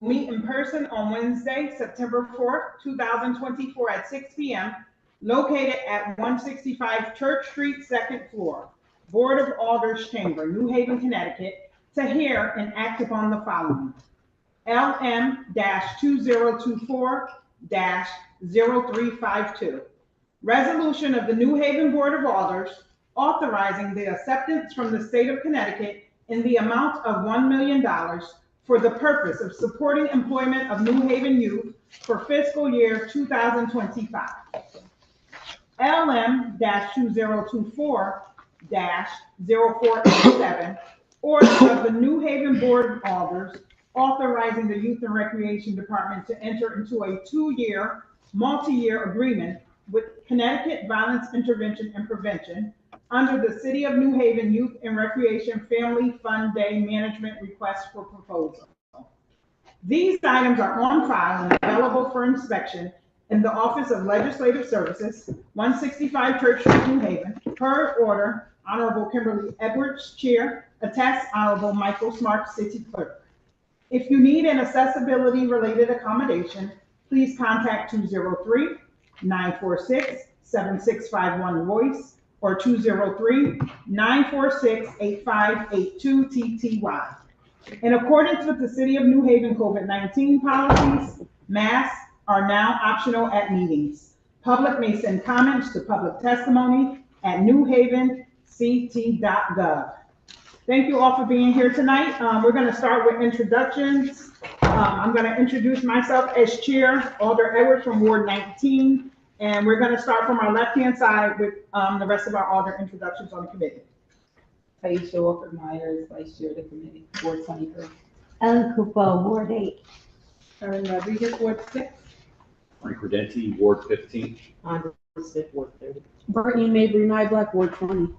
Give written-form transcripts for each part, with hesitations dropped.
meet in person on Wednesday, September 4th, 2024 at 6 p.m., located at 165 Church Street, second floor, Board of Alders Chamber, New Haven, Connecticut, to hear and act upon the following. LM-2024-0352. Resolution of the New Haven Board of Alders authorizing the acceptance from the state of Connecticut in the amount of $1 million for the purpose of supporting employment of New Haven youth for fiscal year 2025. LM-2024-0487, order of the New Haven Board of Alders authorizing the Youth and Recreation Department to enter into a 2-year, multi-year agreement with Connecticut Violence Intervention and Prevention under the City of New Haven Youth and Recreation Family Fun Day Management Request for Proposal. These items are on file and available for inspection in the Office of Legislative Services, 165 Church Street, New Haven. Per order, Honorable Kimberly Edwards, Chair. Attest, Honorable Michael Smart, City Clerk. If you need an accessibility-related accommodation, please contact 203-946-7651 Voice or 203-946-8582 TTY. In accordance with the City of New Haven COVID-19 policies, masks are now optional at meetings. Public may send comments to public testimony at newhavenct.gov. Thank you all for being here tonight. We're going to start with introductions. I'm going to introduce myself as Chair, Alder Edwards from Ward 19, and we're going to start from our left-hand side with the rest of our Alder introductions on the committee. Taisha Walker-Myers, Vice Chair of the Committee, Ward 23. Ellen Cooper, Ward 8. Karen Rodriguez, Ward 6. Frank Redenti, Ward 15. Andrew Smith, Ward 30. Brittany Mabry Nyblack, Ward 20.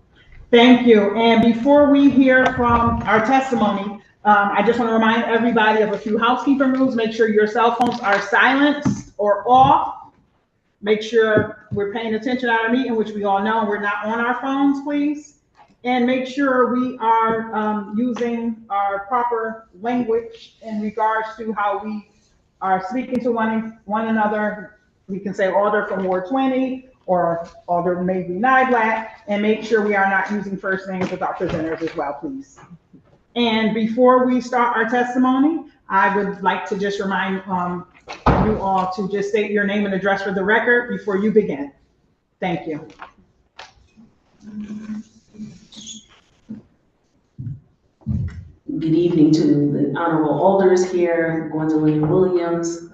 Thank you. And before we hear from our testimony, I just want to remind everybody of a few housekeeping rules. Make sure your cell phones are silenced or off. Make sure we're paying attention at our meeting, which we all know we're not on our phones, please. And make sure we are using our proper language in regards to how we are speaking to one another. We can say Alder from Ward 20 or Alder maybe Nyblack, and make sure we are not using first names with our presenters as well, please. And before we start our testimony, I would like to just remind you all to just state your name and address for the record before you begin. Thank you. Good evening to the honorable alders here, Gwendolyn Williams,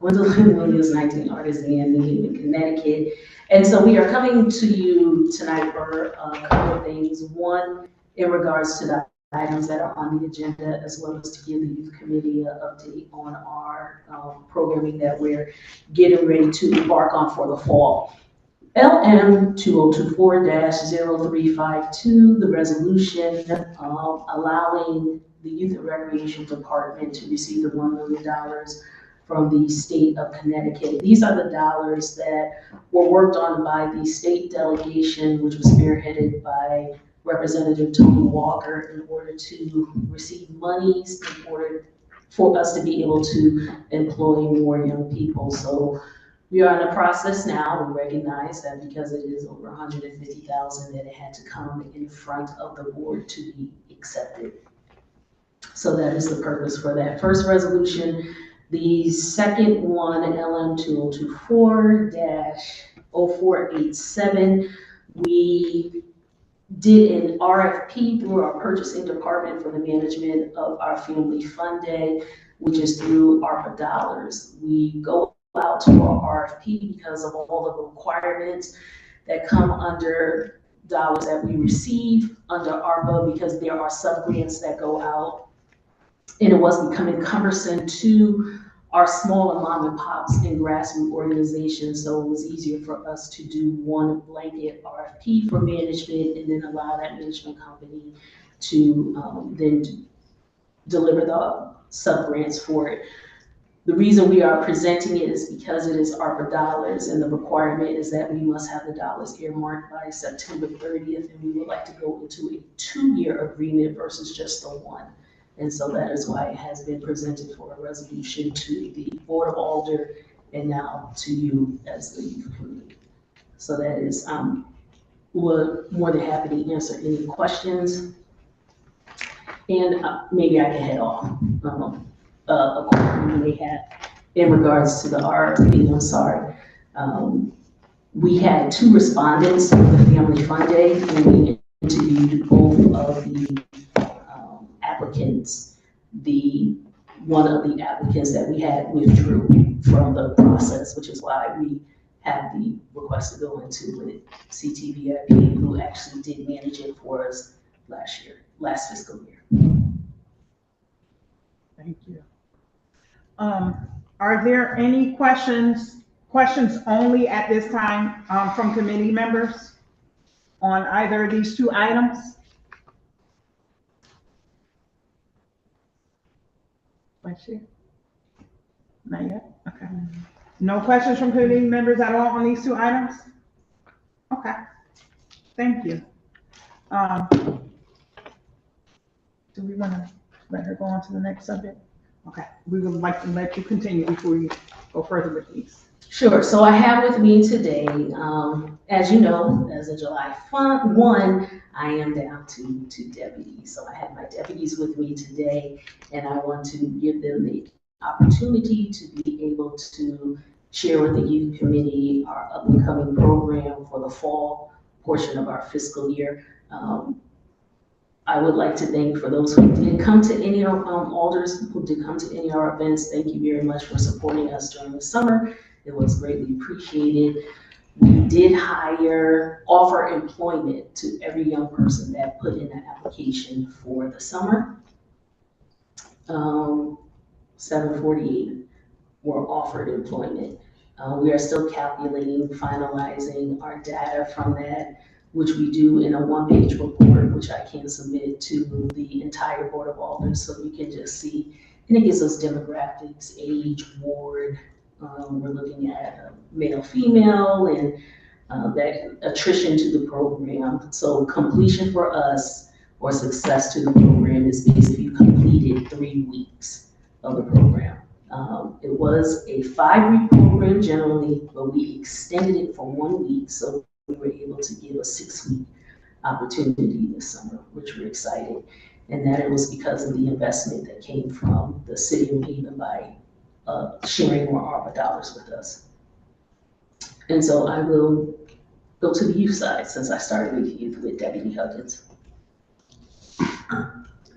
19 Artisan, New Haven, Connecticut. And so we are coming to you tonight for a couple of things. One, in regards to the items that are on the agenda, as well as to give the Youth Committee an update on our programming that we're getting ready to embark on for the fall. LM 2024-0352, the resolution allowing the Youth and Recreation Department to receive the $1 million from the state of Connecticut. These are the dollars that were worked on by the state delegation, which was spearheaded by Representative Tony Walker, in order to receive monies in order for us to be able to employ more young people. So we are in a process now. We recognize that because it is over $150,000, that it had to come in front of the board to be accepted. So that is the purpose for that first resolution. The second one, LM 2024-0487, we did an RFP through our purchasing department for the management of our Family Fun Day, which is through ARPA dollars. We go out to our RFP because of all of the requirements that come under dollars that we receive under ARPA, because there are sub-grants that go out, and it was becoming cumbersome to our smaller mom and pops and grassroots organizations. So it was easier for us to do one blanket RFP for management and then allow that management company to then deliver the sub-grants for it. The reason we are presenting it is because it is ARPA dollars, and the requirement is that we must have the dollars earmarked by September 30th, and we would like to go into a 2-year agreement versus just the one. And so that is why it has been presented for a resolution to the Board of Alder and now to you as the youth committee. So that is, we're more than happy to answer any questions. And maybe I can head off a question you may have in regards to the RFP. I'm sorry. We had 2 respondents for the Family Fun Day, and we interviewed both of the applicants. One of the applicants that we had withdrew from the process, which is why we had the request to go into with CTVIP, who actually did manage it for us last fiscal year. Thank you. Are there any questions only at this time from committee members on either of these 2 items? Question? Not yet? Okay. No questions from committee members at all on these 2 items? Okay. Thank you. Do we want to let her go on to the next subject? Okay, we would like to let you continue before you go further with these. Sure, so I have with me today, as you know, as of July 1, I am down to 2 deputies. So I have my deputies with me today, and I want to give them the opportunity to be able to share with the youth committee our upcoming program for the fall portion of our fiscal year. I would like to thank for those who did come to any of our alders, who did come to any of our events. Thank you very much for supporting us during the summer. It was greatly appreciated. We did offer employment to every young person that put in an application for the summer. 748 were offered employment. We are still calculating, finalizing our data from that, which we do in a 1-page report, which I can submit to the entire Board of Alders so you can just see. And it gives us demographics, age, ward. We're looking at male, female, and that attrition to the program. So completion for us, or success to the program, is basically you completed 3 weeks of the program. It was a 5-week program generally, but we extended it for 1 week, so we were able to give a 6-week opportunity this summer, which we're excited. And that it was because of the investment that came from the city of New Haven by sharing more ARPA dollars with us. And so I will go to the youth side, since I started with youth with Deputy Huggins.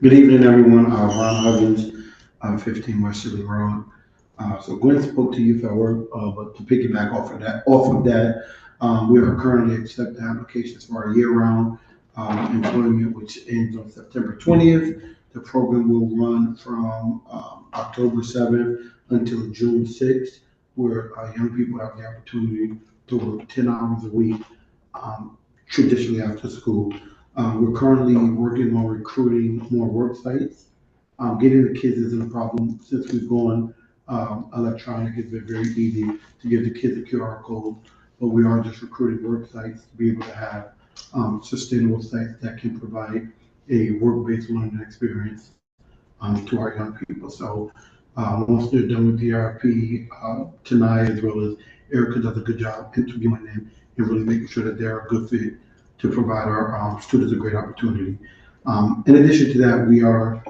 Good evening, everyone. Ron Huggins, 15 West Shirley Road. So Gwen spoke to youth at work, but to piggyback off of that, we are currently accepting applications for our year-round employment, which ends on September 20th. The program will run from October 7th until June 6th, where young people have the opportunity to work 10 hours a week, traditionally after school. We're currently working on recruiting more work sites. Getting the kids isn't a problem. Since we've gone electronic, it's been very easy to give the kids a QR code, but we are just recruiting work sites to be able to have sustainable sites that can provide a work-based learning experience to our young people. So once they're done with the RFP, tonight, as well as Erica does a good job interviewing them and really making sure that they're a good fit to provide our students a great opportunity. In addition to that, we are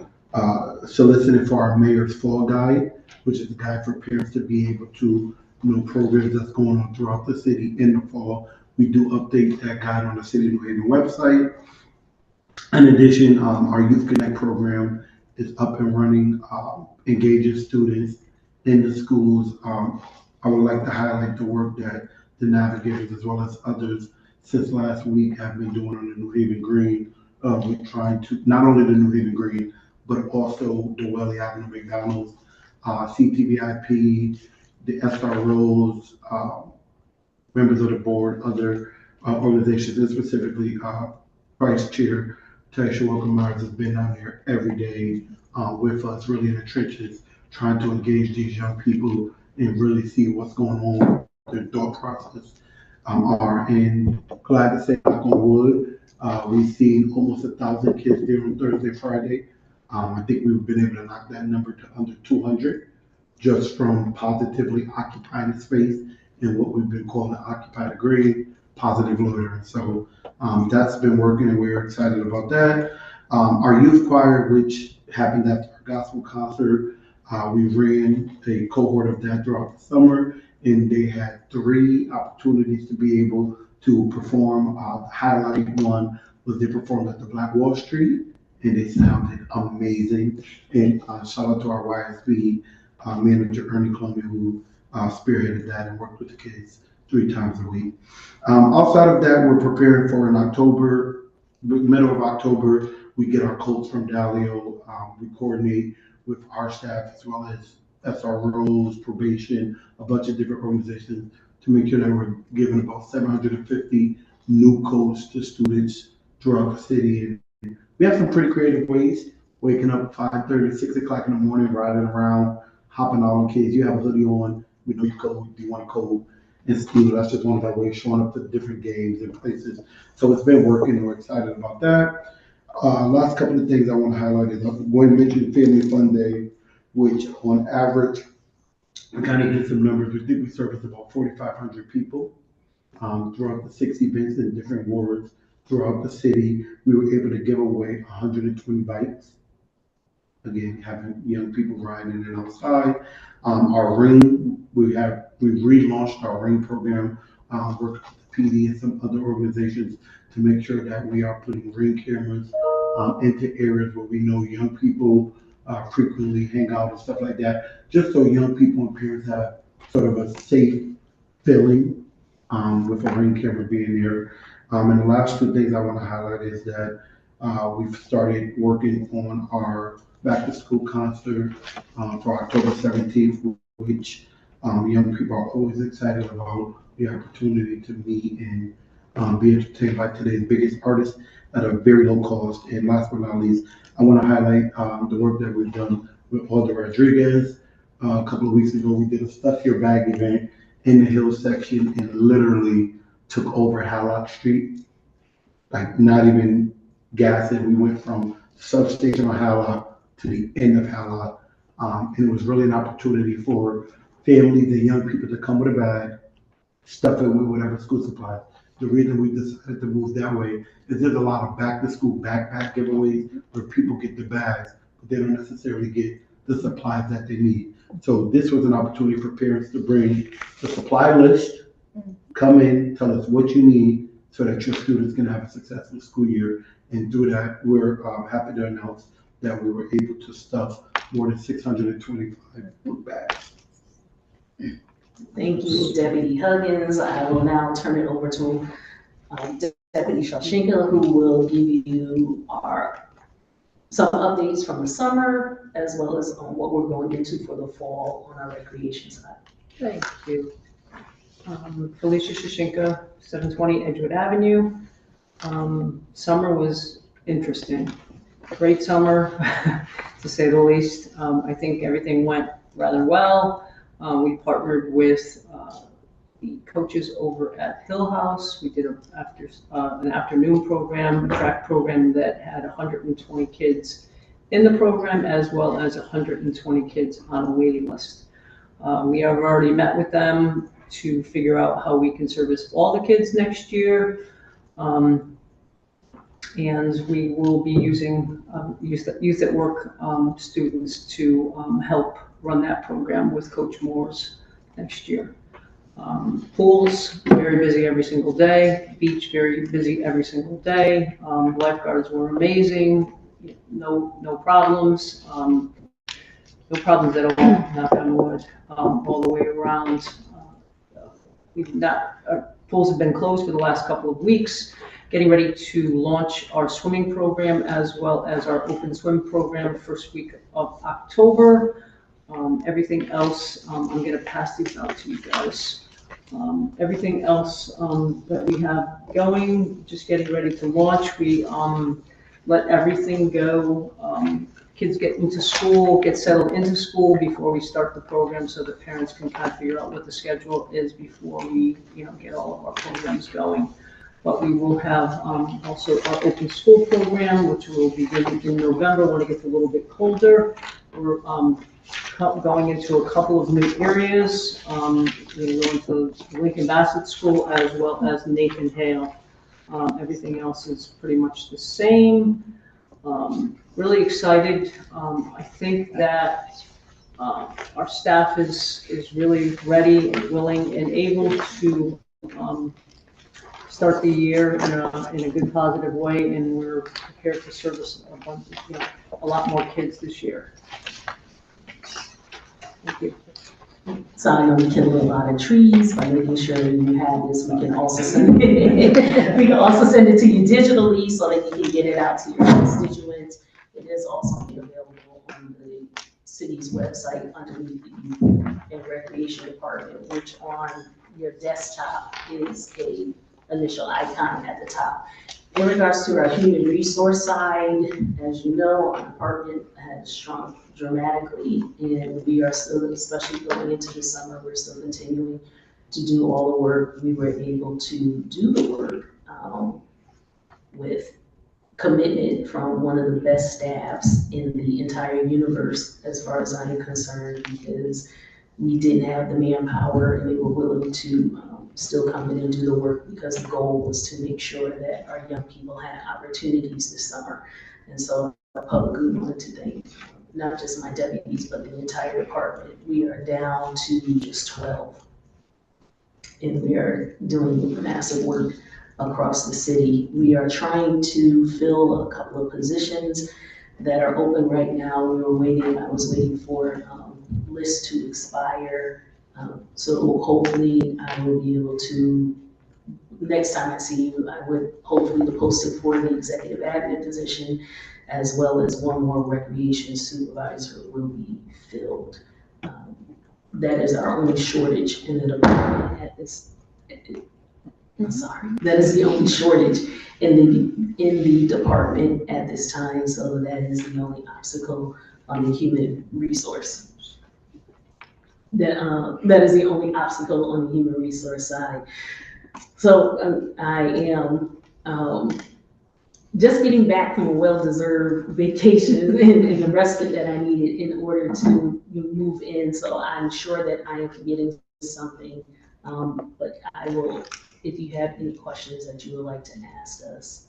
soliciting for our mayor's fall guide, which is a guide for parents to be able to know programs that's going on throughout the city in the fall. We do update that guide on the City of New Haven website. In addition, our Youth Connect program is up and running, engaging students in the schools. I would like to highlight the work that the navigators, as well as others since last week, have been doing on the New Haven Green, with trying to, not only the New Haven Green, but also the Welly Avenue McDonald's, CTVIP, the SROs, members of the board, other organizations, and specifically Vice Chair Taisha Welcome-Myers has been down there every day with us, really in the trenches, trying to engage these young people and really see what's going on, their thought process are. And glad to say, knock on wood, we've seen almost 1,000 kids there on Thursday, Friday. I think we've been able to knock that number to under 200 just from positively occupying the space and what we've been calling occupied agree, positive loitering. So that's been working and we're excited about that. Our youth choir, which happened after our gospel concert, we ran a cohort of that throughout the summer, and they had 3 opportunities to be able to perform. The highlight one was they performed at the Black Wall Street, and they sounded amazing. And shout out to our YSB manager, Ernie Clooney, who spearheaded that and worked with the kids 3 times a week. Outside of that, we're preparing for in October, middle of October, we get our coats from Dalio. We coordinate with our staff as well as SROs, probation, a bunch of different organizations to make sure that we're giving about 750 new coats to students throughout the city. And we have some pretty creative ways, waking up at 5:30, 6 o'clock in the morning, riding around, hopping out on kids. You have a hoodie on, we know you cold, you want a coat. And school, that's just one of our ways, showing up to the different games and places. So it's been working and we're excited about that. Last couple of things I want to highlight is I'm going to mention Family Fun Day, which on average, we kind of get some numbers. We think we service about 4,500 people throughout the 6 events in different wards throughout the city. We were able to give away 120 bikes. Again, having young people riding it outside. Our ring, we relaunched our ring program, working with the PD and some other organizations to make sure that we are putting ring cameras into areas where we know young people frequently hang out and stuff like that, just so young people and parents have sort of a safe feeling with a ring camera being there. And the last 2 things I want to highlight is that we've started working on our back to school concert for October 17th, which young people are always excited about the opportunity to meet and be entertained by today's biggest artists at a very low cost. And last but not least, I want to highlight the work that we've done with Alder Rodriguez. A couple of weeks ago, we did a Stuff Your Bag event in the Hill section and literally took over Hallock Street, like not even gassing. We went from substation on Hallock to the end of Hallock. And it was really an opportunity for families and young people to come with a bag, stuff it with whatever school supplies. The reason we decided to move that way is there's a lot of back to school backpack giveaways where people get the bags, but they don't necessarily get the supplies that they need. So this was an opportunity for parents to bring the supply list, come in, tell us what you need so that your students can have a successful school year. And through that, we're happy to announce that we were able to stuff more than 625 book bags. Thank you, Deputy Huggins. I will now turn it over to Deputy Shashinka, who will give you some updates from the summer, as well as on what we're going into for the fall on our recreation side. Thank you. Felicia Shashinka, 720 Edgewood Avenue. Summer was interesting. Great summer, to say the least. I think everything went rather well. We partnered with the coaches over at Hill House. We did an afternoon program, a track program that had 120 kids in the program, as well as 120 kids on a waiting list. We have already met with them to figure out how we can service all the kids next year. And we will be using Youth at Work students to help run that program with Coach Moores next year. Pools, very busy every single day. Beach, very busy every single day. Lifeguards were amazing. No problems. No problems at all, knock on wood, all the way around. Pools have been closed for the last couple of weeks, getting ready to launch our swimming program as well as our open swim program first week of October. Everything else, I'm going to pass these out to you guys. Everything else that we have going, just getting ready to launch. We let everything go. Kids get into school, get settled into school before we start the program, so that parents can kind of figure out what the schedule is before we, get all of our programs going. But we will have also our open school program, which will begin in November when it gets a little bit colder. We're going into a couple of new areas. We're going to Lincoln Bassett School as well as Nathan Hale. Everything else is pretty much the same. Really excited. I think that our staff is really ready and willing and able to start the year in a good, positive way, and we're prepared to service a lot more kids this year. Thank you. So I know we kindle a lot of trees by making sure you have this. We can also send it, we can also send it to you digitally so that you can get it out to your constituents. It is also available on the city's website underneath the Youth and Recreation Department, which on your desktop is a initial icon at the top. In regards to our human resource side, as you know, our department has shrunk dramatically, and we are still, especially going into the summer, we're still continuing to do all the work. We were able to do the work with commitment from one of the best staffs in the entire universe, as far as I am concerned, because we didn't have the manpower and they were willing to still come in and do the work, because the goal was to make sure that our young people had opportunities this summer. And so I publicly wanted to thank not just my deputies, but the entire department. We are down to just 12. And we are doing massive work across the city. We are trying to fill a couple of positions that are open right now. I was waiting for lists to expire. So hopefully I will be able to, next time I see you, I would hopefully post it for the executive admin position, as well as one more recreation supervisor will be filled. That is our only shortage in the department at this. I'm sorry. That is the only shortage in the department at this time. So that is the only obstacle on the human resource. That is the only obstacle on the human resource side. So I am just getting back from a well-deserved vacation and the respite that I needed in order to move in. So I'm sure that I am forgetting something, but I will, if you have any questions that you would like to ask us,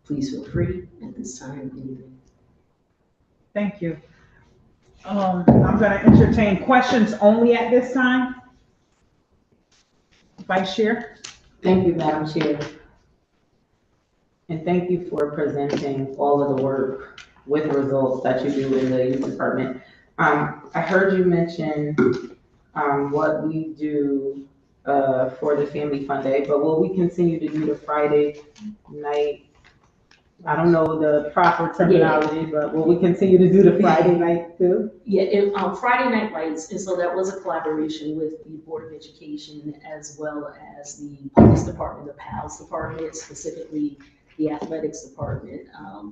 please feel free at this time. Thank you. I'm going to entertain questions only at this time. Vice Chair. Thank you, Madam Chair. And thank you for presenting all of the work with results that you do in the youth department. I heard you mention what we do for the Family Fun Day, but will we continue to do the Friday night? I don't know the proper terminology, but will we continue to do the Friday night too? Yeah, Friday Night Lights, and so that was a collaboration with the Board of Education as well as the Police Department, the PALS Department, specifically the Athletics Department.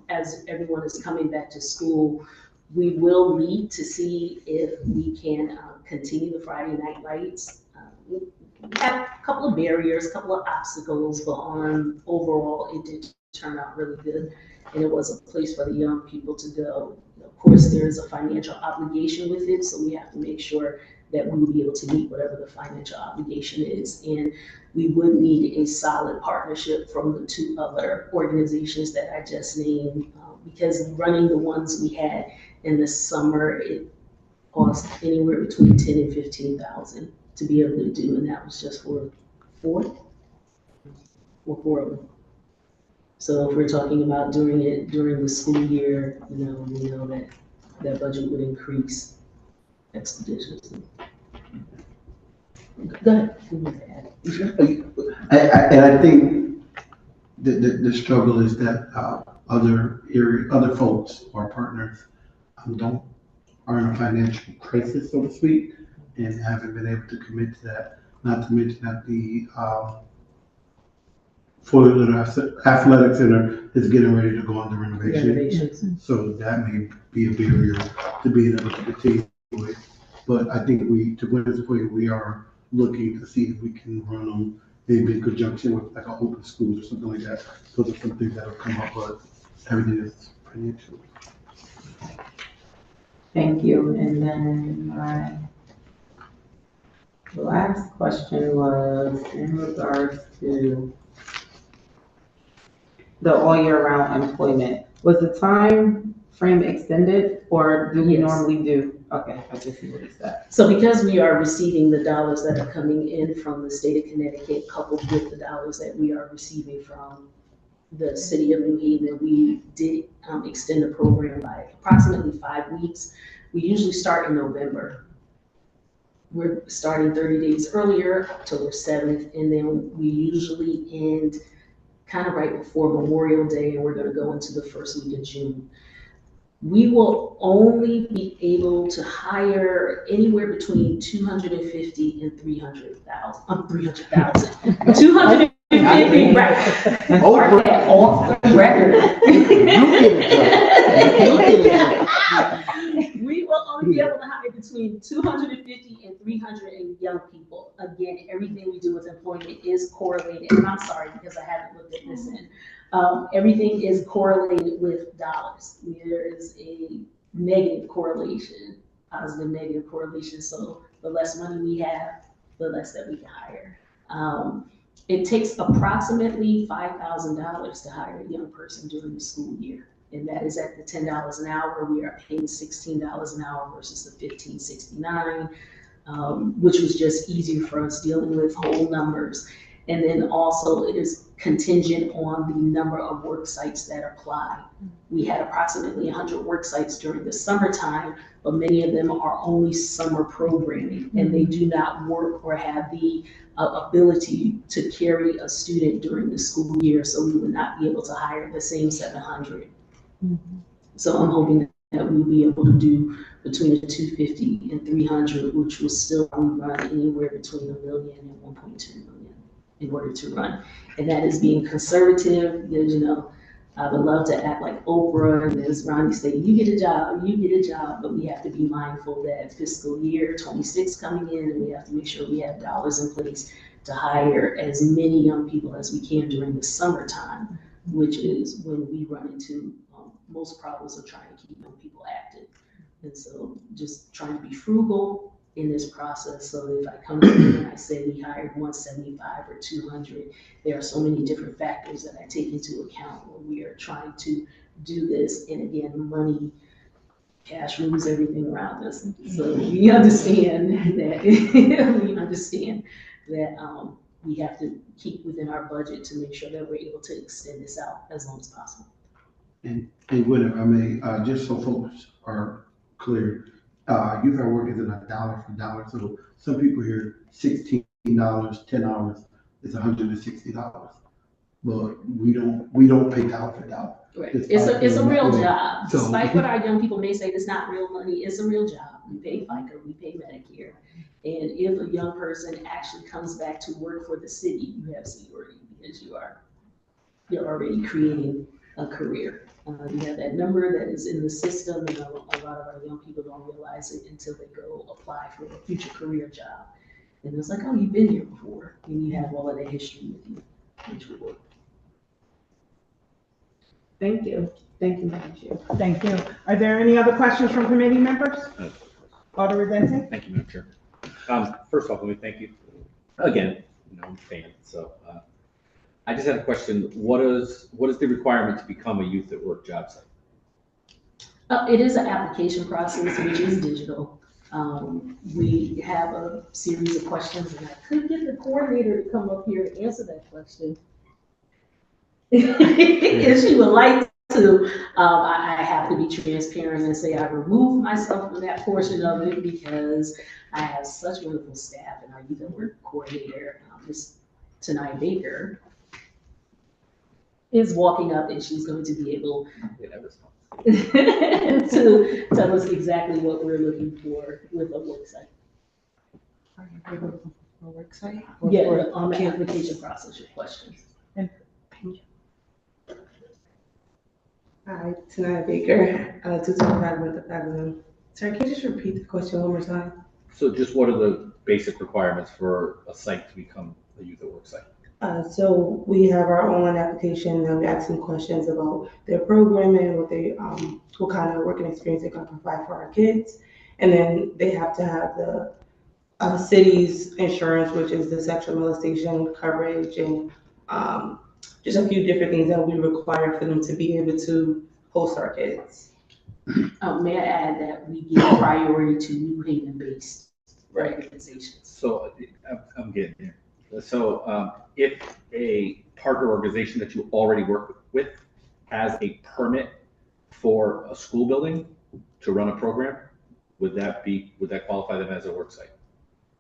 As everyone is coming back to school, we will meet to see if we can continue the Friday Night Lights. We have a couple of barriers, a couple of obstacles, but overall it did turn out really good, and it was a place for the young people to go. Of course, there is a financial obligation with it, so we have to make sure that we will be able to meet whatever the financial obligation is, and we would need a solid partnership from the two other organizations that I just named, because running the ones we had in the summer, it cost anywhere between 10 and 15,000 to be able to do, and that was just for four of them. So if we're talking about doing it during the school year, we know that that budget would increase expeditiously. Go ahead. And I think the struggle is that other folks or partners are in a financial crisis, so to speak, and haven't been able to commit to that. Not to mention that the Florida Athletic Center is getting ready to go under renovation. So that may be a barrier to being able to continue with. But I think to Gwen's point, we are looking to see if we can run them maybe in conjunction with like an open schools or something like that. Those are some things that'll come up, but everything is pretty interesting. Thank you. And then my last question was in regards to the all year round employment. Was the time frame extended or do we Yes. normally do? Okay, I just see what he said. So because we are receiving the dollars that are coming in from the state of Connecticut, coupled with the dollars that we are receiving from the city of New Haven, we did extend the program by approximately 5 weeks. We usually start in November. We're starting 30 days earlier, October 7th, and then we usually end kind of right before Memorial Day, and we're gonna go into the first week of June. We will only be able to hire anywhere between 250 and 300,000, 300,000. 250, right. Okay, off the record. We will only be able to hire between 250 and 300 young people. Again, everything we do with employment is correlated, and I'm sorry because I haven't looked at this in. Everything is correlated with dollars. There is a negative correlation, positive negative correlation. So the less money we have, the less that we can hire. It takes approximately $5,000 to hire a young person during the school year. And that is at the $10 an hour. We are paying $16 an hour versus the $15.69, which was just easier for us dealing with whole numbers. And then also it is contingent on the number of work sites that apply. We had approximately 100 work sites during the summertime, but many of them are only summer programming and they do not work or have the ability to carry a student during the school year. So we would not be able to hire the same 700. So I'm hoping that we'll be able to do between the 250 and 300, which will still run anywhere between $1 million and 1.2 million in order to run. And that is being conservative. There's, I would love to act like Oprah, and as Ronnie said, you get a job, but we have to be mindful that fiscal year 26 coming in, and we have to make sure we have dollars in place to hire as many young people as we can during the summertime, which is when we run into most problems of trying to keep young people active. And so just trying to be frugal in this process. So if I come to you and I say we hired 175 or 200, there are so many different factors that I take into account when we are trying to do this. And again, money, cash moves everything around us. So we understand that we have to keep within our budget to make sure that we're able to extend this out as long as possible. And Gwen, if I may, just so folks are clear, youth at work isn't a dollar for dollar. So some people hear $16, 10 hours is $160. But we don't pay dollar for dollar. Right. It's a real job. So, Despite what our young people may say, it's not real money. It's a real job. We pay FICA, we pay Medicare. And if a young person actually comes back to work for the city, you have seniority because you're already creating a career. You have that number that is in the system, and a lot of our young people don't realize it until they go apply for a future career job. And it's like, oh, you've been here before, and you have all of that history with you, which will work. Thank you. Thank you, Madam Chair. Thank you. Are there any other questions from committee members? Alder Redente? Thank you, Madam Chair. First off, let me thank you again, fan. So I just had a question. What is the requirement to become a youth at work job site? It is an application process, which is digital. We have a series of questions, and I could get the coordinator to come up here and answer that question. If she would like to, I have to be transparent and say I removed myself from that portion of it because I have such wonderful staff, and our youth at work coordinator, Ms. Tanai Baker, is walking up, and she's going to be able to tell us exactly what we're looking for with a work site. Are you looking for a work site? Yeah, on the application process, your questions. Hi, Tanaya Baker, 225 Winter Avenue. Sir, can you just repeat the question one more time? So just what are the basic requirements for a site to become a youth at work site? So we have our online application and we ask them questions about their programming, what kind of working experience they're gonna provide for our kids. And then they have to have the city's insurance, which is the sexual molestation coverage and just a few different things that we require for them to be able to host our kids. May I add that we give priority to New Haven-based organizations. So I'm getting here. So if a partner organization that you already work with has a permit for a school building to run a program, would that qualify them as a work site?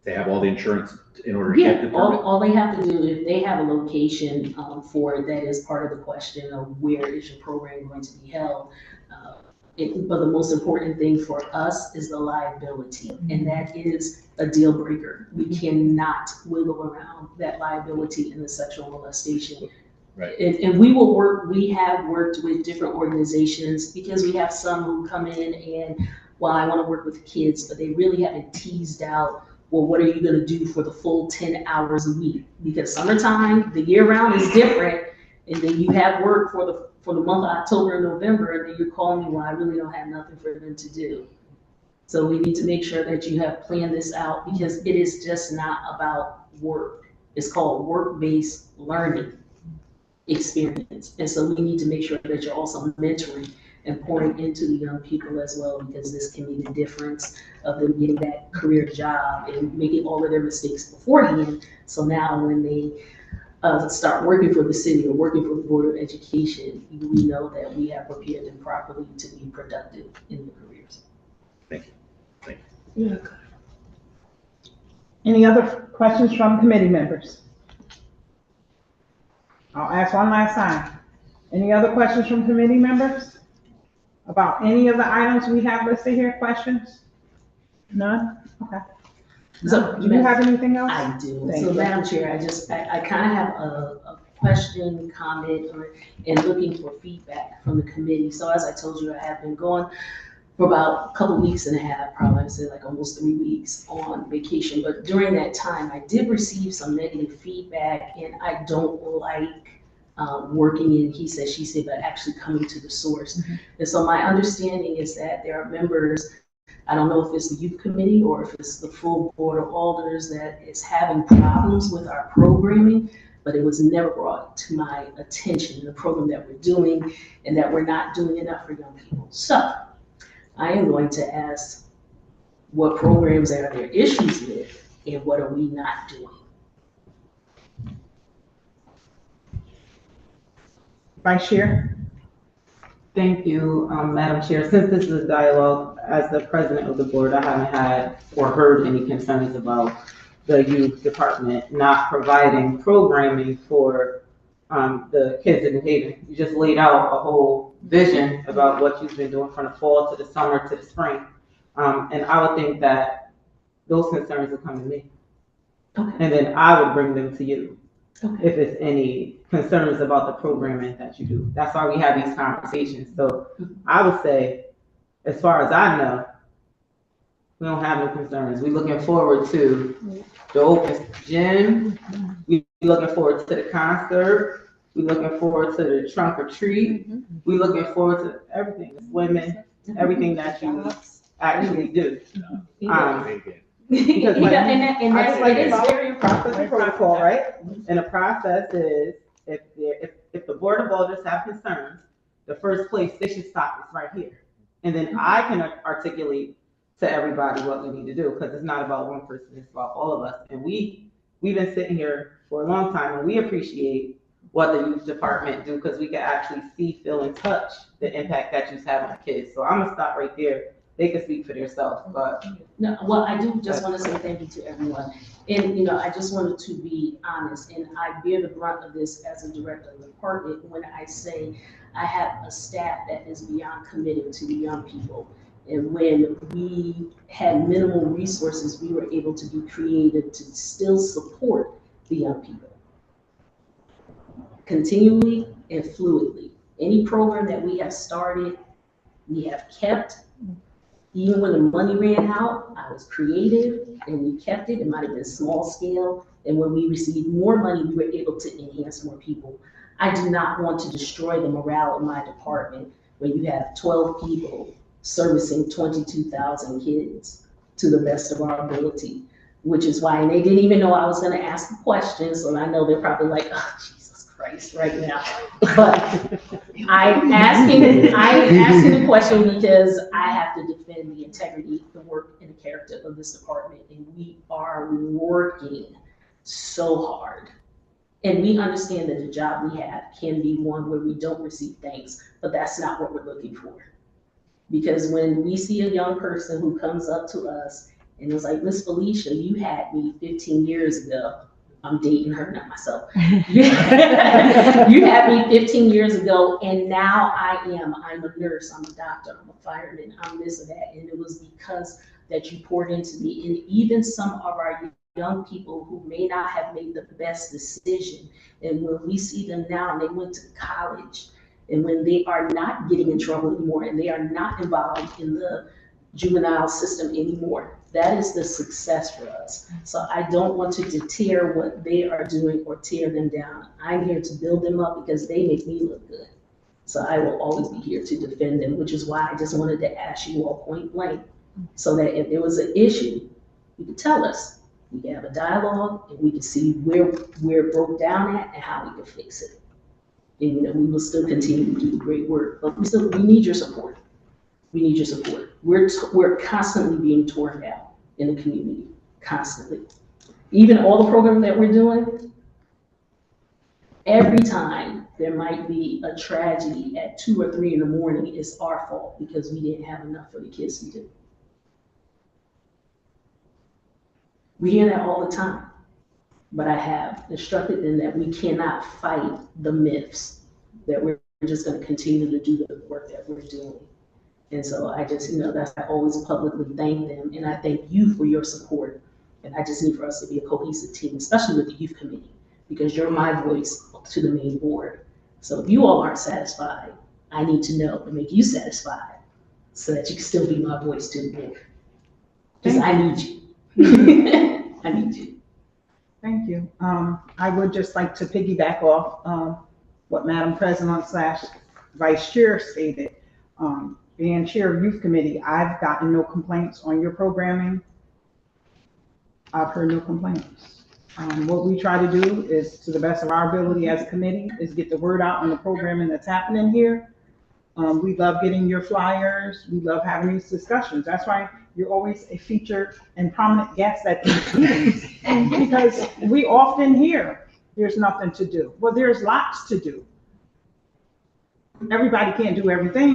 They have all the insurance in order to get the permit? All they have to do, if they have a location for it, that is part of the question of where is your program going to be held. But the most important thing for us is the liability, and that is a deal breaker. We cannot wiggle around that liability in the sexual molestation. Right. And we have worked with different organizations because we have some who come in and, well, I want to work with kids, but they really haven't teased out, well, what are you going to do for the full 10 hours a week? Because summertime, the year round is different, and then you have work for the month of October and November, and then you're calling me, well, I really don't have nothing for them to do. So we need to make sure that you have planned this out, because it is just not about work. It's called work-based learning experience. And so we need to make sure that you're also mentoring and pouring into the young people as well, because this can be the difference of them getting that career job and making all of their mistakes beforehand. So now when they start working for the city or working for the Board of Education, we know that we have prepared them properly to be productive in their careers. Thank you. Thank you. Yeah. Any other questions from committee members? I'll ask one last time. Any other questions from committee members about any of the items we have listed here? Questions? None? Okay. So, Do you have anything else? I do. Thank So, you. Madam Chair, I kind of have a question, comment, and looking for feedback from the committee. So as I told you, I have been going for about a couple weeks and a half, probably I'd say like almost 3 weeks on vacation. But during that time, I did receive some negative feedback, and I don't like working in he said, she said, but actually coming to the source. Mm-hmm. And so my understanding is that there are members, I don't know if it's the youth committee or if it's the full board of alders that is having problems with our programming, but it was never brought to my attention, the program that we're doing and that we're not doing enough for young people. So I am going to ask, what programs are there issues with and what are we not doing? Vice Chair. Thank you, Madam Chair. Since this is a dialogue, as the president of the board, I haven't had or heard any concerns about the youth department not providing programming for the kids in New Haven. You just laid out a whole vision about what you've been doing from the fall to the summer to the spring. And I would think that those concerns would come to me. Okay. And then I would bring them to you. Okay. If it's any concerns about the programming that you do. That's why we have these conversations. So I would say, as far as I know, we don't have no concerns. We're looking forward to the open gym. We're looking forward to the concert. We're looking forward to the trunk or treat. We're looking forward to everything, women, everything that you actually do. Because It is very process and protocol, right? And the process is, if the board of voters have concerns, the first place they should stop is right here. And then I can articulate to everybody what we need to do, because it's not about one person, it's about all of us. And we've been sitting here for a long time, and we appreciate what the youth department do, because we can actually see, feel, and touch the impact that you have on kids. So I'm gonna stop right there. They can speak for themselves, but. No, well, I do just want to say thank you to everyone. And, I just wanted to be honest, and I bear the brunt of this as a director of the department when I say I have a staff that is beyond committed to the young people. And when we had minimal resources, we were able to be creative to still support the young people. Continually and fluidly. Any program that we have started, we have kept. Even when the money ran out, I was creative and we kept it. It might have been small scale And when we received more money, we were able to enhance more people. I do not want to destroy the morale of my department when you have 12 people servicing 22,000 kids to the best of our ability, which is why, and they didn't even know I was gonna ask the questions, so I know they're probably like, oh, Jesus Christ, right now. But I'm asking the question because I have to defend the integrity, the work, and the character of this department, and we are working so hard. And we understand that the job we have can be one where we don't receive thanks, but that's not what we're looking for. Because when we see a young person who comes up to us and is like, Miss Felicia, you had me 15 years ago. I'm dating her, not myself. You had me 15 years ago, and now I'm a nurse, I'm a doctor, I'm a fireman, I'm this or that. And it was because that you poured into me. And even some of our young people who may not have made the best decision, and when we see them now and they went to college, and when they are not getting in trouble anymore and they are not involved in the juvenile system anymore, that is the success for us. So I don't want to deter what they are doing or tear them down. I'm here to build them up because they make me look good. So I will always be here to defend them, which is why I just wanted to ask you all point blank, so that if there was an issue, you could tell us. We can have a dialogue and we can see where it broke down at and how we can fix it. And we will still continue to do the great work, but we need your support. We need your support. We're constantly being torn down in the community, constantly. Even all the programs that we're doing, every time there might be a tragedy at 2 or 3 in the morning, it's our fault because we didn't have enough for the kids to do. We hear that all the time, but I have instructed them that we cannot fight the myths, that we're just going to continue to do the work that we're doing. And so I just, I always publicly thank them, and I thank you for your support. And I just need for us to be a cohesive team, especially with the youth committee, because you're my voice to the main board. So if you all aren't satisfied, I need to know to make you satisfied so that you can still be my voice to the board. Because I need you. I need you. Thank you. I would just like to piggyback off what Madam President / Vice Chair stated. Being Chair of Youth Committee, I've gotten no complaints on your programming. I've heard no complaints. What we try to do is, to the best of our ability as a committee, is get the word out on the programming that's happening here. We love getting your flyers. We love having these discussions. That's why you're always a featured and prominent guest at these meetings, because we often hear there's nothing to do. Well, there's lots to do. Everybody can't do everything,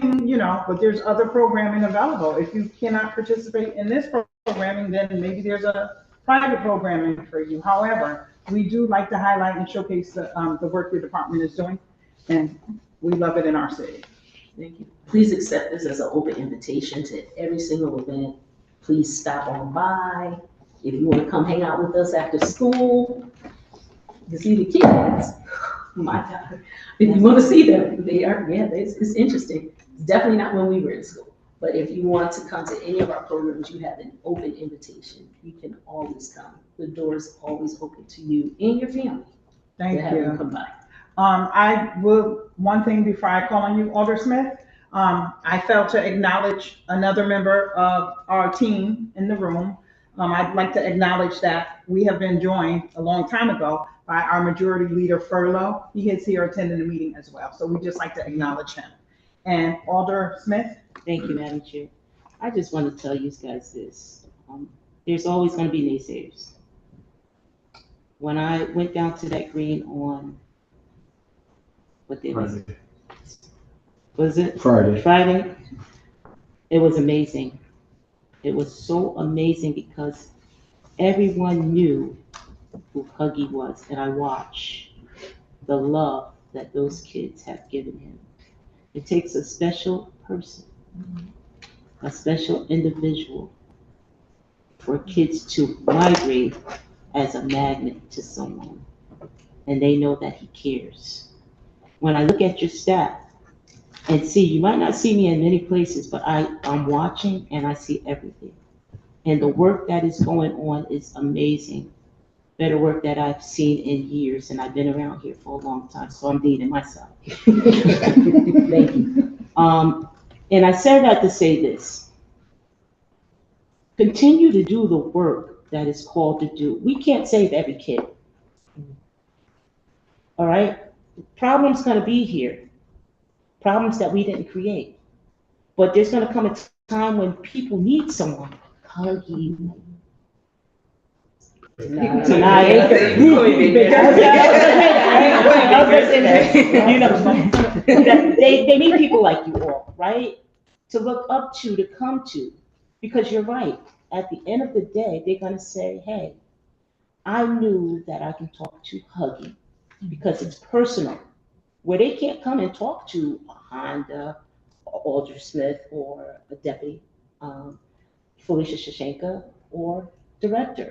but there's other programming available. If you cannot participate in this programming, then maybe there's a private programming for you. However, we do like to highlight and showcase the work your department is doing, and we love it in our city. Thank you. Please accept this as an open invitation to every single event. Please stop on by. If you want to come hang out with us after school, you see the kids. My God. If you want to see them, it's interesting. It's definitely not when we were in school. But if you want to come to any of our programs, you have an open invitation. You can always come. The door is always open to you and your family. Thank to have you. them come by. I will, one thing before I call on you, Alder Smith, I failed to acknowledge another member of our team in the room. I'd like to acknowledge that we have been joined a long time ago by our majority leader, Furlow. He is here attending the meeting as well. So we just like to acknowledge him. And Alder Smith. Thank you, Madam Chair. I just want to tell you guys this. There's always going to be naysayers. When I went down to that green on, what day was it? Was it? Friday. It was amazing. It was so amazing because everyone knew who Huggy was, and I watched the love that those kids have given him. It takes a special person, a special individual for kids to migrate as a magnet to someone, and they know that he cares. When I look at your staff and see, you might not see me in many places, but I'm watching and I see everything. And the work that is going on is amazing. better work that I've seen in years, and I've been around here for a long time, so I'm dating myself. Thank you. And I said that to say this. Continue to do the work that is called to do. We can't save every kid. All right? Problems gonna be here. Problems that we didn't create. But there's gonna come a time when people need someone. Hug you. They need people like you all, right? To look up to come to. Because you're right. At the end of the day, they're gonna say, hey, I knew that I can talk to Huggy because it's personal. Where they can't come and talk to a Honda, Alder Smith, or a deputy, Felicia Shashenka, or director,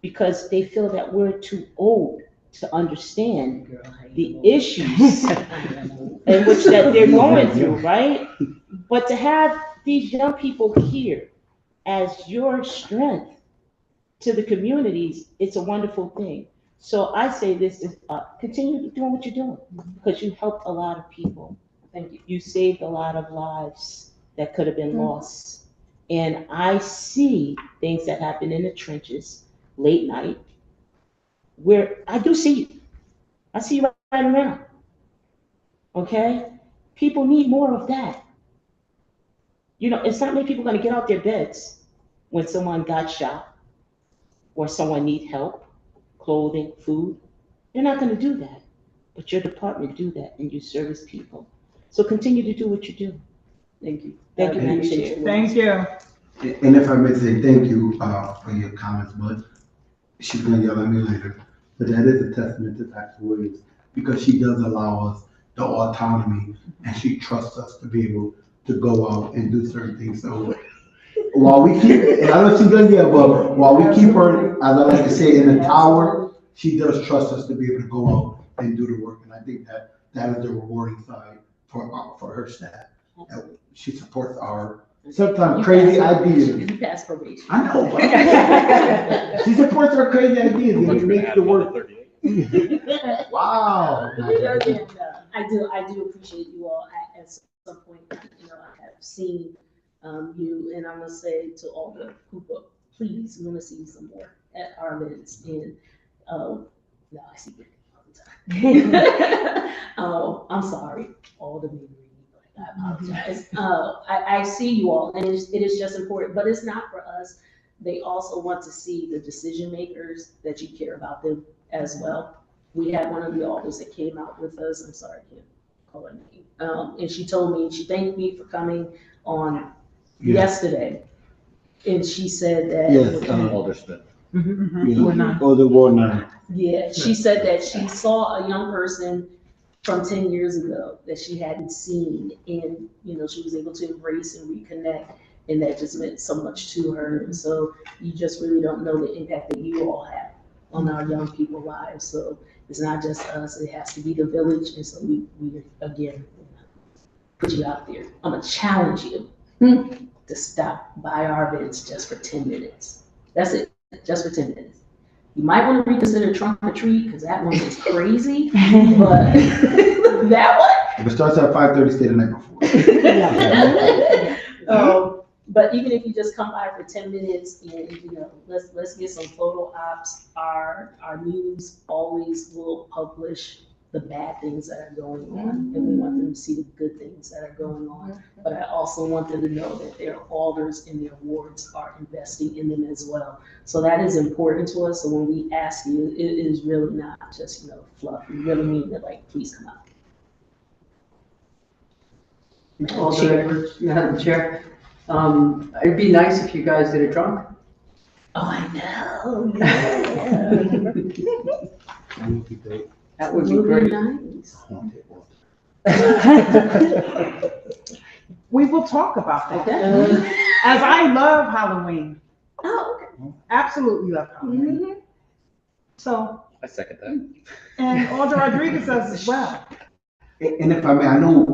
because they feel that we're too old to understand the issues in which that they're going through, right? But to have these young people here as your strength to the communities, it's a wonderful thing. So I say this is continue doing what you're doing because you helped a lot of people. Thank you. You saved a lot of lives that could have been lost. And I see things that happen in the trenches late night where I do see you. I see you right around. Okay? People need more of that. You know, it's not many people going to get out their beds when someone got shot or someone need help, clothing, food. They're not going to do that. But your department do that and you service people. So continue to do what you do. Thank you. Thank you, Madam Chair. Thank you. And if I may say thank you, for your comments, but she's gonna yell at me later. But that is a testament to Dr. Williams, because she does allow us the autonomy and she trusts us to be able to go out and do certain things. So while we keep, and I know she's gonna yell, but while we keep her, as I like to say, in the tower, she does trust us to be able to go out and do the work. And I think that is the rewarding side for her staff. She supports our sometimes crazy ideas. You passed probation. I know. But she supports our crazy ideas and it makes the work. Wow. I do appreciate you all. At some point, you know, I have seen you, and I'm gonna say to all the Hoopa, please, we want to see you some more at our events. And no, I see you all the time. I'm sorry, all the memory. I apologize. I see you all, and it is just important, but it's not for us. They also want to see the decision makers that you care about them as well. We had one of the alders that came out with us. I'm sorry, I can't call her name. And she told me, she thanked me for coming on yesterday. And she said that. Yes, Alder Smith. Oh, the Ward 9. Yeah, she said that she saw a young person from 10 years ago that she hadn't seen, and you know, she was able to embrace and reconnect, and that just meant so much to her. And so you just really don't know the impact that you all have on our young people's lives. So it's not just us, it has to be the village. And so we again put you out there. I'm gonna challenge you to stop by our events just for 10 minutes. That's it, just for 10 minutes. You might want to reconsider Trunk or Treat, because that one is crazy, but that one. If it starts at 5:30, stay the night before. But even if you just come by for 10 minutes and, you know, let's get some photo ops. Our news always will publish the bad things that are going on, and we want them to see the good things that are going on. But I also want them to know that their alders and their wards are investing in them as well. So that is important to us. So when we ask you, it is really not just, you know, fluff. We really mean that, like, please come out. Madam Chair, it'd be nice if you guys did a trunk. Oh, I know. Yeah. That would be great. Nice. We will talk about that. Okay. As I love Halloween. Oh, okay. Absolutely love Halloween. Mm-hmm. So, I second that. and Alder Rodriguez does as well. And if I may, I know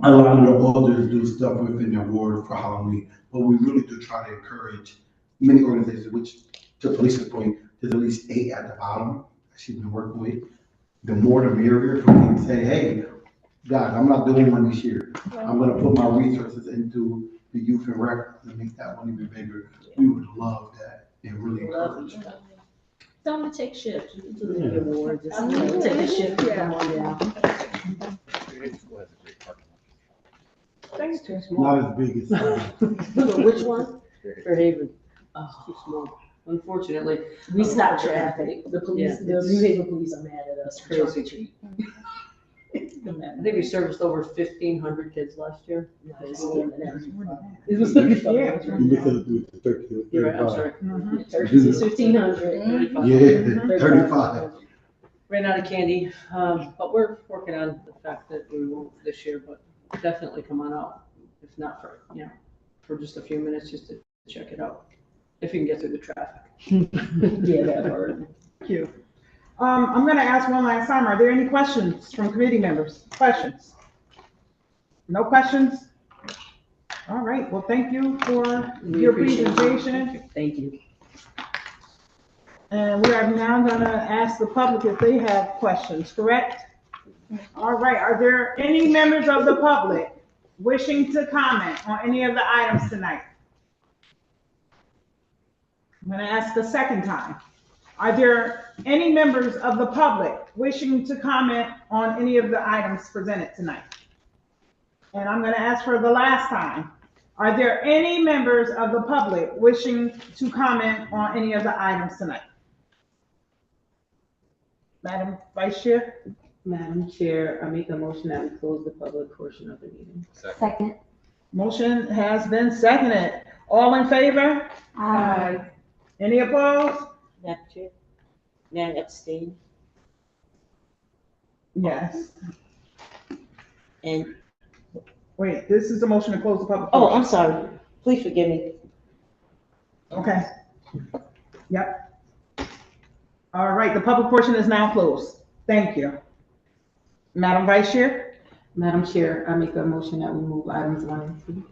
a lot of the alders do stuff within their ward for Halloween, but we really do try to encourage many organizations, which to Felicia's point, there's at least 8 at the bottom that she's been working with. The more the merrier for me to say, hey, guys, I'm not doing one this year. I'm gonna put my resources into the youth and rec to make that one even bigger. We would love that and really encourage that. Tell them to take shifts. You can do Yeah. the award, just take a shift and come on down. Thanks, too small. Not as big as. Which one? Fairhaven. Oh. Too small. Unfortunately. We stopped traffic. The police, the New Haven police are mad at us. Crazy. Trunk or treat. I think we serviced over 1,500 kids last year. No, it's more than that. It was looking for Yeah. You're right, I'm sorry. Turkeys is 1,500. Yeah, 35. Ran out of candy, but we're working on the fact that we won't this year, but definitely come on out. If not for, for just a few minutes, just to check it out. If you can get through the traffic. Yeah, that word. Thank you. I'm gonna ask one last time, are there any questions from committee members? Questions? No questions? All right, well, thank you for We your appreciate it. presentation. Thank you. And we are now gonna ask the public if they have questions, correct? All right, are there any members of the public wishing to comment on any of the items tonight? I'm gonna ask a second time. Are there any members of the public wishing to comment on any of the items presented tonight? And I'm gonna ask for the last time. Are there any members of the public wishing to comment on any of the items tonight? Madam Vice Chair? Madam Chair, I make a motion that we close the public portion of the meeting. Second. Motion has been seconded. All in favor? Aye. Any opposed? Madam Chair, may I abstain? Yes. And, Wait, this is a motion to close the public. oh, portion. I'm sorry. Please forgive me. Okay. Yep. All right, the public portion is now closed. Thank you. Madam Vice Chair? Madam Chair, I make a motion that we move items 1 and 2.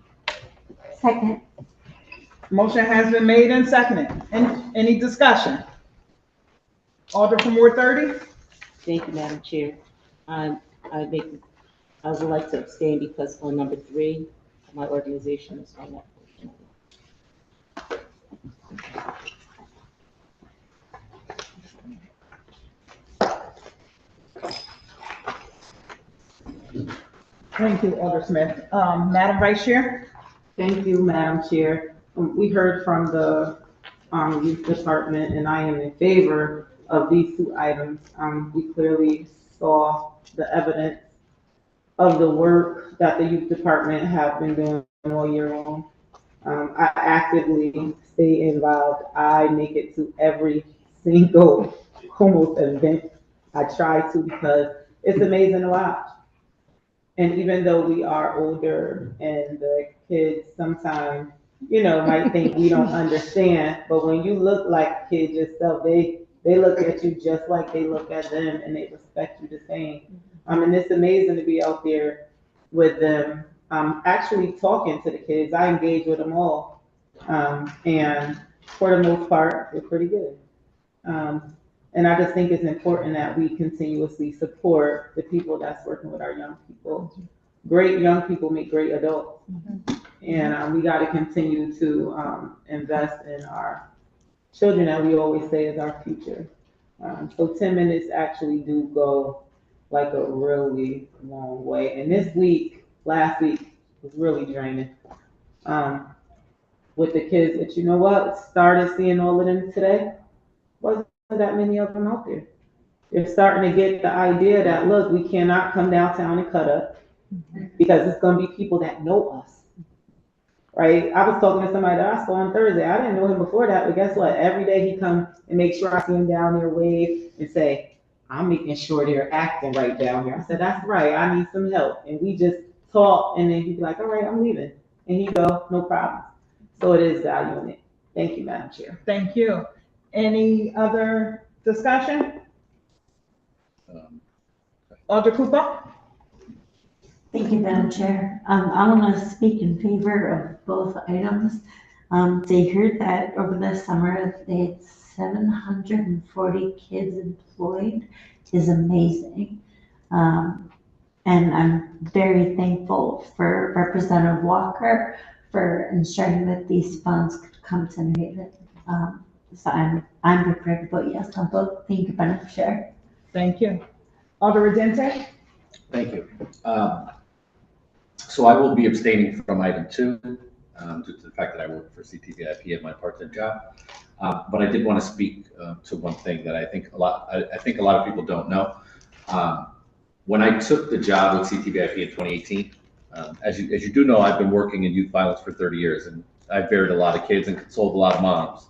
Second. Motion has been made and seconded. Any discussion? Alder from Ward 30? Thank you, Madam Chair. I would like to abstain because on number 3, my organization is on that portion. Thank you, Alder Smith. Madam Vice Chair? Thank you, Madam Chair. We heard from the youth department, and I am in favor of these 2 items. We clearly saw the evidence of the work that the youth department have been doing all year long. I actively stay involved. I make it to every single almost event. I try to because it's amazing to watch. And even though we are older and the kids sometimes, might think we don't understand, but when you look like kids yourself, they look at you just like they look at them and they respect you the same. And it's amazing to be out there with them, actually talking to the kids. I engage with them all. And for the most part, they're pretty good. And I just think it's important that we continuously support the people that's working with our young people. Great young people make great adults. And we got to continue to invest in our children that we always say is our future. So 10 minutes actually do go like a really long way. And last week was really draining with the kids. But you know what? Started seeing all of them today. Wasn't that many of them out there. They're starting to get the idea that, look, we cannot come downtown and cut up because it's going to be people that know us. Right? I was talking to somebody that I saw on Thursday. I didn't know him before that, but guess what? Every day he comes and makes sure I see him down there, wave, and say, I'm making sure they're acting right down here. I said, that's right. I need some help. And we just talk, and then he'd be like, all right, I'm leaving. And he'd go, no problem. So it is value in it. Thank you, Madam Chair. Thank you. Any other discussion? Alder Cooper? Thank you, Madam Chair. I want to speak in favor of both items. They heard that over the summer, they had 740 kids employed is amazing. And I'm very thankful for Representative Walker for ensuring that these funds could come to New Haven. So I'm prepared to vote yes on both. Thank you, Madam Chair. Thank you. Alder Dente? Thank you. So I will be abstaining from item 2 due to the fact that I work for CTVIP at my part-time job. But I did want to speak to one thing that I think a lot of people don't know. When I took the job with CTVIP in 2018, as you do know, I've been working in youth violence for 30 years, and I've buried a lot of kids and consoled a lot of moms.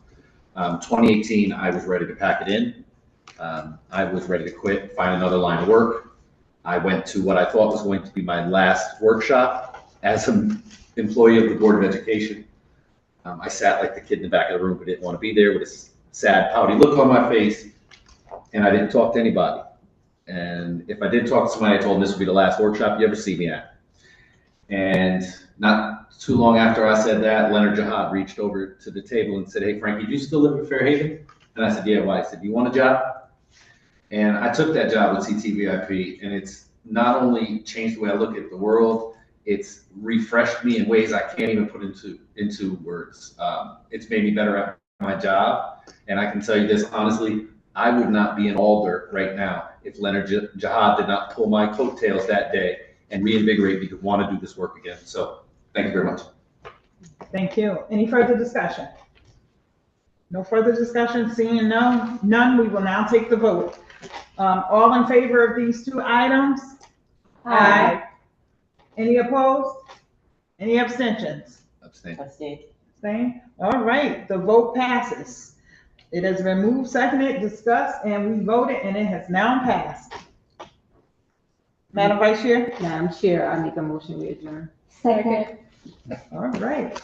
2018, I was ready to pack it in. I was ready to quit, find another line of work. I went to what I thought was going to be my last workshop as an employee of the Board of Education. I sat like the kid in the back of the room who didn't want to be there with a sad, pouty look on my face, and I didn't talk to anybody. And if I did talk to somebody, I told them this would be the last workshop you ever see me at. And not too long after I said that, Leonard Jihad reached over to the table and said, "Hey, Frankie, do you still live in Fairhaven?" And I said, "Yeah, why?" He said, "You want a job?" And I took that job with CTVIP, and it's not only changed the way I look at the world, it's refreshed me in ways I can't even put into words. It's made me better at my job. And I can tell you this, honestly, I would not be in Alder right now if Leonard Jihad did not pull my coattails that day and reinvigorate me to want to do this work again. So thank you very much. Thank you. Any further discussion? No further discussion, seeing none, we will now take the vote. All in favor of these 2 items? Aye. Any opposed? Any abstentions? Abstain. Abstain? All right, the vote passes. It has been moved, seconded, discussed, and we voted, and it has now passed. Madam Vice Chair? Madam Chair, I make a motion we adjourn. Second. All right.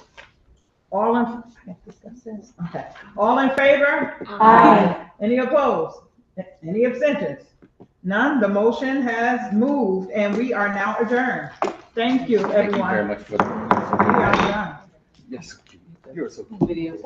I have to discuss this. Okay. All in favor? Aye. Any opposed? Any abstentions? None. The motion has moved, and we are now adjourned. Thank you, Thank you very everyone. much for We are done. Yes, you are so Video.